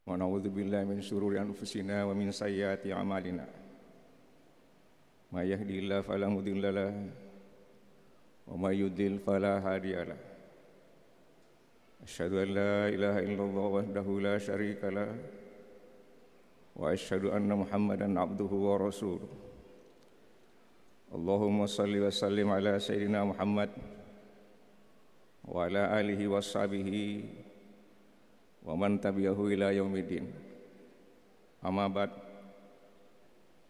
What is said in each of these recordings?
ونعوذ بالله من شرور أنفسنا ومن سيئات أعمالنا ما يهدي الله فلا مضل له وما يضلل فلا هادي له أشهد أن لا إله إلا الله وحده لا شريك له وأشهد أن محمدا عبده ورسوله اللهم صل وسلم على سيدنا محمد وعلى آله وصحبه ومن تبعه إلى يوم الدين أما بعد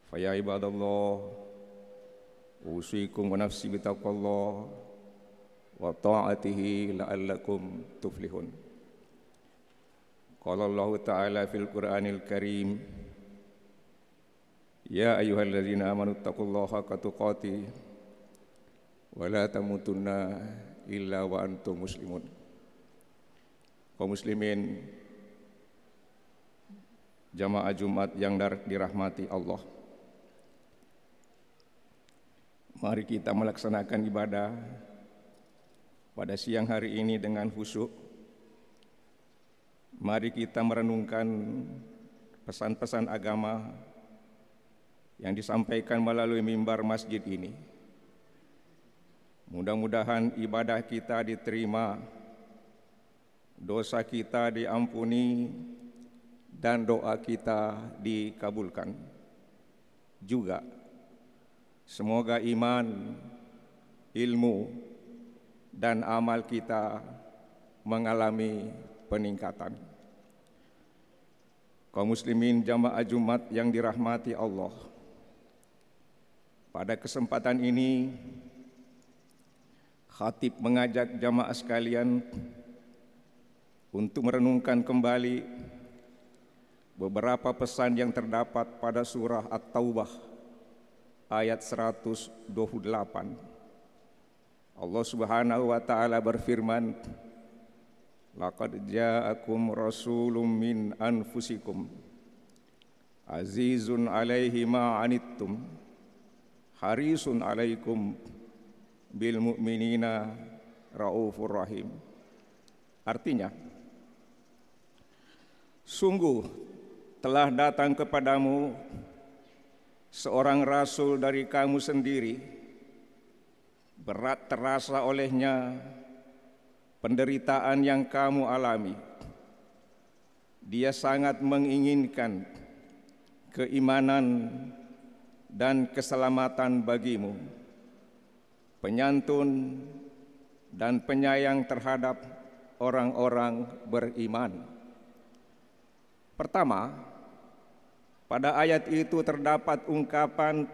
فيا عباد الله أوصيكم ونفسي بتقوى الله وطاعته لعلكم تفلحون. قال الله تعالى في القرآن الكريم يا أيها الذين آمنوا اتقوا الله حق تقاته ولا تموتن إلا وأنتم مسلمون. Kaum muslimin, jamaah Jumat yang dirahmati Allah, mari kita melaksanakan ibadah pada siang hari ini dengan khusyuk. Mari kita merenungkan pesan-pesan agama yang disampaikan melalui mimbar masjid ini. Mudah-mudahan ibadah kita diterima, dosa kita diampuni, dan doa kita dikabulkan. Juga semoga iman, ilmu, dan amal kita mengalami peningkatan. Kaum muslimin jamaah Jumat yang dirahmati Allah, pada kesempatan ini khatib mengajak jamaah sekalian untuk merenungkan kembali beberapa pesan yang terdapat pada surah At-Taubah ayat 128. Allah Subhanahu wa taala berfirman, laqad ja'akum rasulun min anfusikum azizun 'alaihi ma 'anittum harisun 'alaikum bil mu'minina raufur rahim. Artinya, sungguh telah datang kepadamu seorang rasul dari kamu sendiri, berat terasa olehnya penderitaan yang kamu alami. Dia sangat menginginkan keimanan dan keselamatan bagimu, penyantun dan penyayang terhadap orang-orang beriman. Pertama, pada ayat itu terdapat ungkapan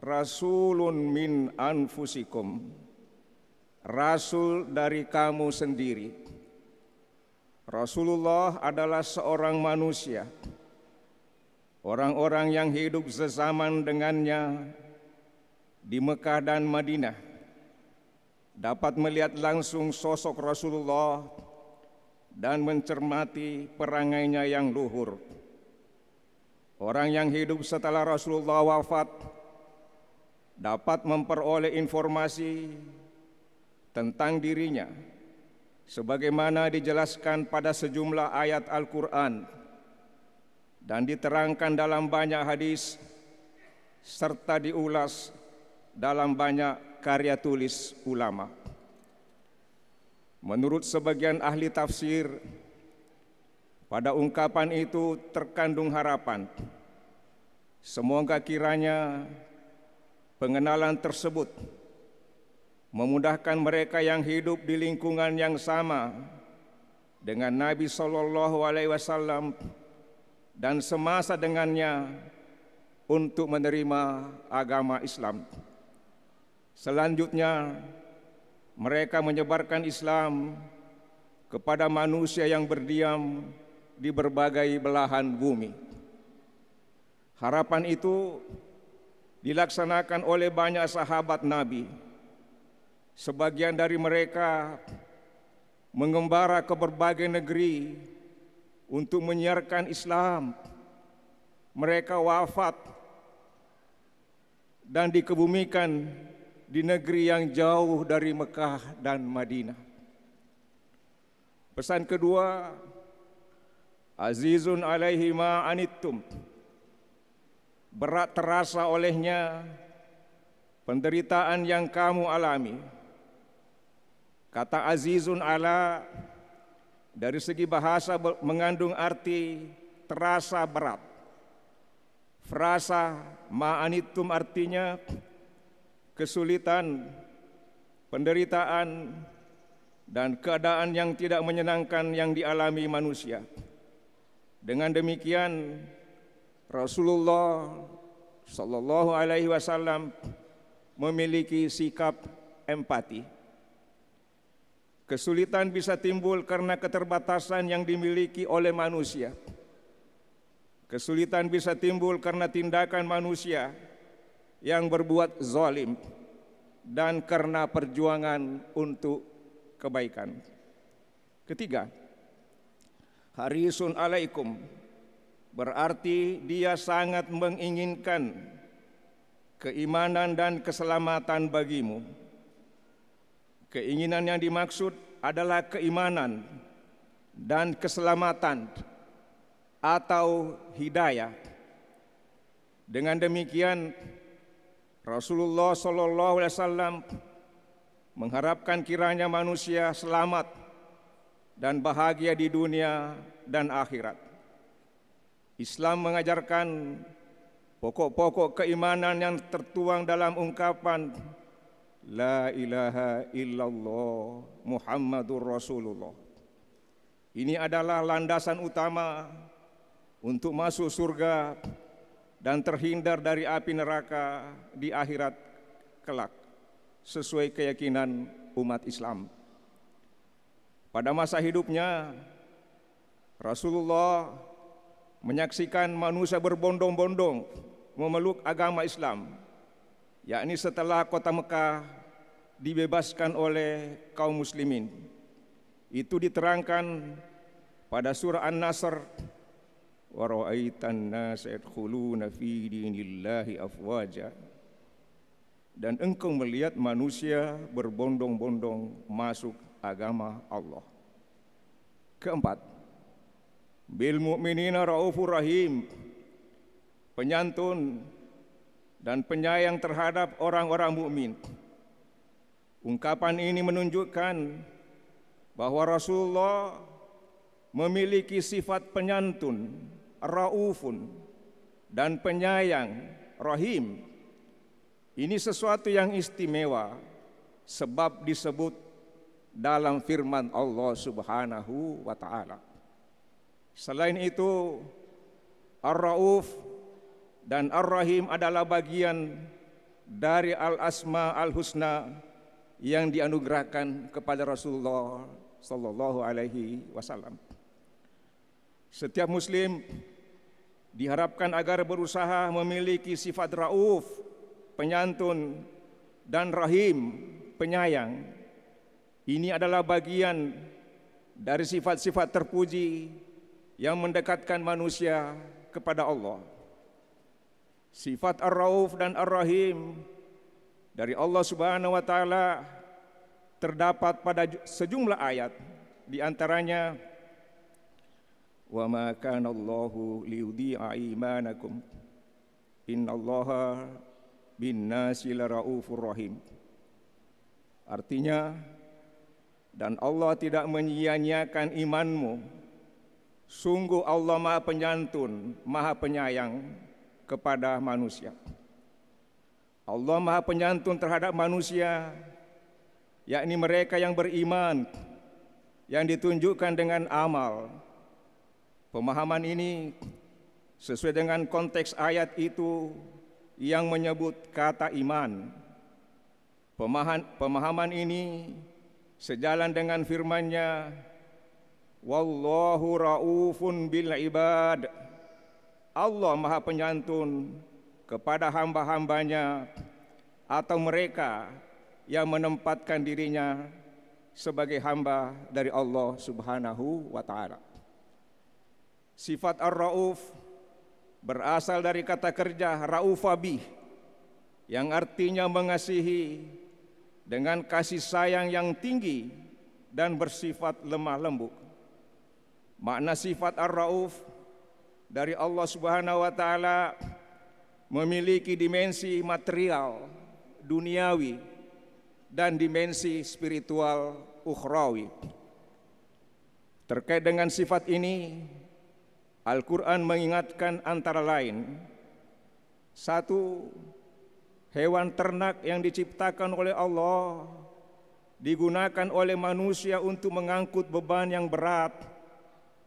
rasulun min anfusikum, rasul dari kamu sendiri. Rasulullah adalah seorang manusia. Orang-orang yang hidup sezaman dengannya di Mekah dan Madinah dapat melihat langsung sosok Rasulullah dan mencermati perangainya yang luhur. Orang yang hidup setelah Rasulullah wafat dapat memperoleh informasi tentang dirinya sebagaimana dijelaskan pada sejumlah ayat Al-Quran dan diterangkan dalam banyak hadis serta diulas dalam banyak karya tulis ulama. Menurut sebagian ahli tafsir, pada ungkapan itu terkandung harapan. Semoga kiranya pengenalan tersebut memudahkan mereka yang hidup di lingkungan yang sama dengan Nabi SAW dan semasa dengannya untuk menerima agama Islam. Selanjutnya, mereka menyebarkan Islam kepada manusia yang berdiam di berbagai belahan bumi. Harapan itu dilaksanakan oleh banyak sahabat Nabi. Sebagian dari mereka mengembara ke berbagai negeri untuk menyiarkan Islam. Mereka wafat dan dikebumikan di negeri yang jauh dari Mekah dan Madinah. Pesan kedua, azizun alaihi ma anittum, berat terasa olehnya penderitaan yang kamu alami. Kata azizun ala dari segi bahasa mengandung arti terasa berat. Frasa ma'anittum artinya kesulitan, penderitaan, dan keadaan yang tidak menyenangkan yang dialami manusia. Dengan demikian, Rasulullah Sallallahu Alaihi Wasallam memiliki sikap empati. Kesulitan bisa timbul karena keterbatasan yang dimiliki oleh manusia. Kesulitan bisa timbul karena tindakan manusia yang berbuat zalim dan karena perjuangan untuk kebaikan. Ketiga, harisun alaikum berarti dia sangat menginginkan keimanan dan keselamatan bagimu. Keinginan yang dimaksud adalah keimanan dan keselamatan atau hidayah. Dengan demikian, Rasulullah Sallallahu Alaihi Wasallam mengharapkan kiranya manusia selamat dan bahagia di dunia dan akhirat. Islam mengajarkan pokok-pokok keimanan yang tertuang dalam ungkapan La ilaha illallah Muhammadur Rasulullah. Ini adalah landasan utama untuk masuk surga dan terhindar dari api neraka di akhirat kelak, sesuai keyakinan umat Islam. Pada masa hidupnya, Rasulullah menyaksikan manusia berbondong-bondong memeluk agama Islam, yakni setelah kota Mekah dibebaskan oleh kaum muslimin. Itu diterangkan pada surah An-Nasr, wa ra'aitan nasa yadkhuluna fi dinillahi afwaja, dan engkau melihat manusia berbondong-bondong masuk agama Allah. Keempat, bil mu'minina raufur rahim, penyantun dan penyayang terhadap orang-orang mukmin. Ungkapan ini menunjukkan bahwa Rasulullah memiliki sifat penyantun, raufun, dan penyayang, rahim. Ini sesuatu yang istimewa sebab disebut dalam firman Allah Subhanahu wa taala. Selain itu, Ar-Rauf dan Ar-Rahim adalah bagian dari Al-Asma Al-Husna yang dianugerahkan kepada Rasulullah Sallallahu Alaihi Wasallam. Setiap muslim diharapkan agar berusaha memiliki sifat Rauf, penyantun, dan Rahim, penyayang. Ini adalah bagian dari sifat-sifat terpuji yang mendekatkan manusia kepada Allah. Sifat Ar-Rauf dan Ar-Rahim dari Allah Subhanahu wa taala terdapat pada sejumlah ayat, di antaranya wa ma kana Allahu liyudhi'a imanakum innallaha bin-nasi laraufur rahim. Artinya, dan Allah tidak menyia-nyiakan imanmu. Sungguh Allah Maha Penyantun, Maha Penyayang kepada manusia. Allah Maha Penyantun terhadap manusia, yakni mereka yang beriman, yang ditunjukkan dengan amal. Pemahaman ini sesuai dengan konteks ayat itu yang menyebut kata iman. Pemahaman ini sejalan dengan firman-Nya, wallahu raufun bil ibad. Allah Maha Penyantun kepada hamba-hambanya atau mereka yang menempatkan dirinya sebagai hamba dari Allah Subhanahu wa taala. Sifat Ar-Rauf berasal dari kata kerja raufabi yang artinya mengasihi dengan kasih sayang yang tinggi dan bersifat lemah lembut. Makna sifat Ar-Rauf dari Allah Subhanahu wa taala memiliki dimensi material, duniawi, dan dimensi spiritual ukhrawi. Terkait dengan sifat ini, Al-Quran mengingatkan antara lain, satu, hewan ternak yang diciptakan oleh Allah digunakan oleh manusia untuk mengangkut beban yang berat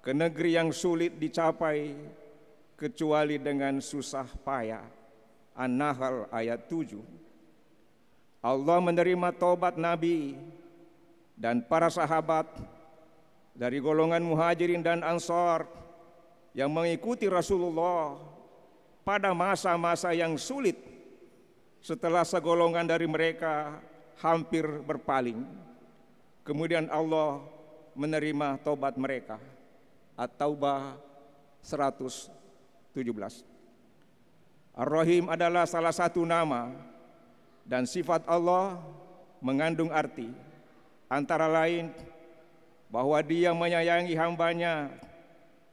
ke negeri yang sulit dicapai kecuali dengan susah payah. An-Nahl ayat 7. Allah menerima taubat Nabi dan para sahabat dari golongan Muhajirin dan Ansar yang mengikuti Rasulullah pada masa-masa yang sulit setelah segolongan dari mereka hampir berpaling. Kemudian Allah menerima taubat mereka. At-Taubah 117. Ar-Rahim adalah salah satu nama dan sifat Allah mengandung arti antara lain bahwa Dia menyayangi hambanya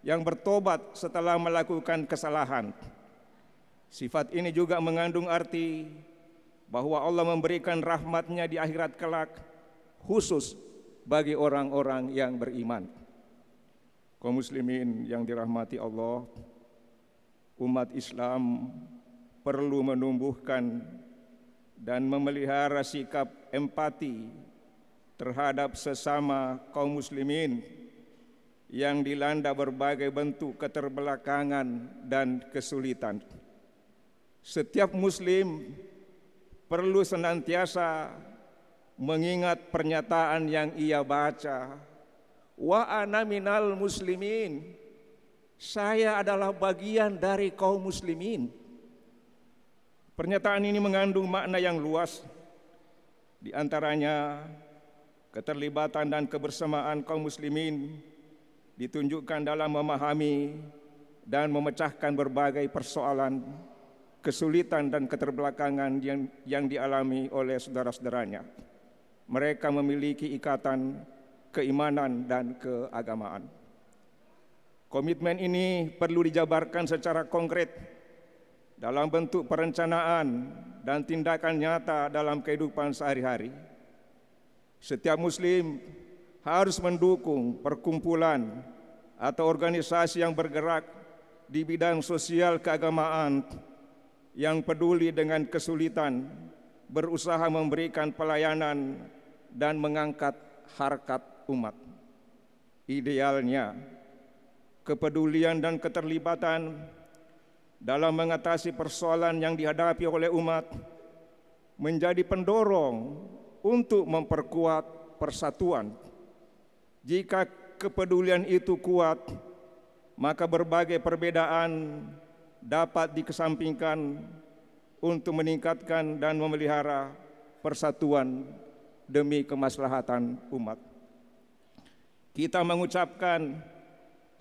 yang bertobat setelah melakukan kesalahan. Sifat ini juga mengandung arti bahwa Allah memberikan rahmat-Nya di akhirat kelak khusus bagi orang-orang yang beriman. Kaum muslimin yang dirahmati Allah, umat Islam perlu menumbuhkan dan memelihara sikap empati terhadap sesama kaum muslimin yang dilanda berbagai bentuk keterbelakangan dan kesulitan. Setiap muslim perlu senantiasa mengingat pernyataan yang ia baca, wa ana minal muslimin, saya adalah bagian dari kaum muslimin. Pernyataan ini mengandung makna yang luas, di antaranya keterlibatan dan kebersamaan kaum muslimin ditunjukkan dalam memahami dan memecahkan berbagai persoalan, kesulitan dan keterbelakangan yang dialami oleh saudara-saudaranya. Mereka memiliki ikatan keimanan dan keagamaan. Komitmen ini perlu dijabarkan secara konkret dalam bentuk perencanaan dan tindakan nyata dalam kehidupan sehari-hari. Setiap muslim harus mendukung perkumpulan atau organisasi yang bergerak di bidang sosial keagamaan yang peduli dengan kesulitan, berusaha memberikan pelayanan dan mengangkat harkat umat. Idealnya, kepedulian dan keterlibatan dalam mengatasi persoalan yang dihadapi oleh umat menjadi pendorong untuk memperkuat persatuan. Jika kepedulian itu kuat, maka berbagai perbedaan dapat dikesampingkan untuk meningkatkan dan memelihara persatuan demi kemaslahatan umat. Kita mengucapkan,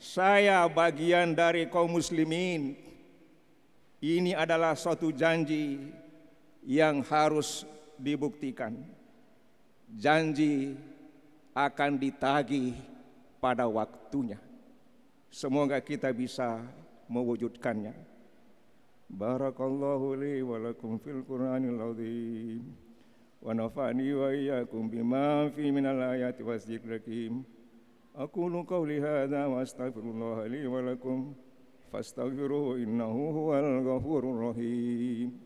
saya bagian dari kaum muslimin. Ini adalah suatu janji yang harus dibuktikan. Janji akan ditagih pada waktunya. Semoga kita bisa mewujudkannya. Barakallahu li wa lakum fil Qur'anil azim wa nafa'ani wa iyyakum bima fi minal ayati was dzikril hakim. Aqulu qawli hadza wa astaghfirullah li wa lakum fastaghfiruhu innahu huwal ghafurur rahim.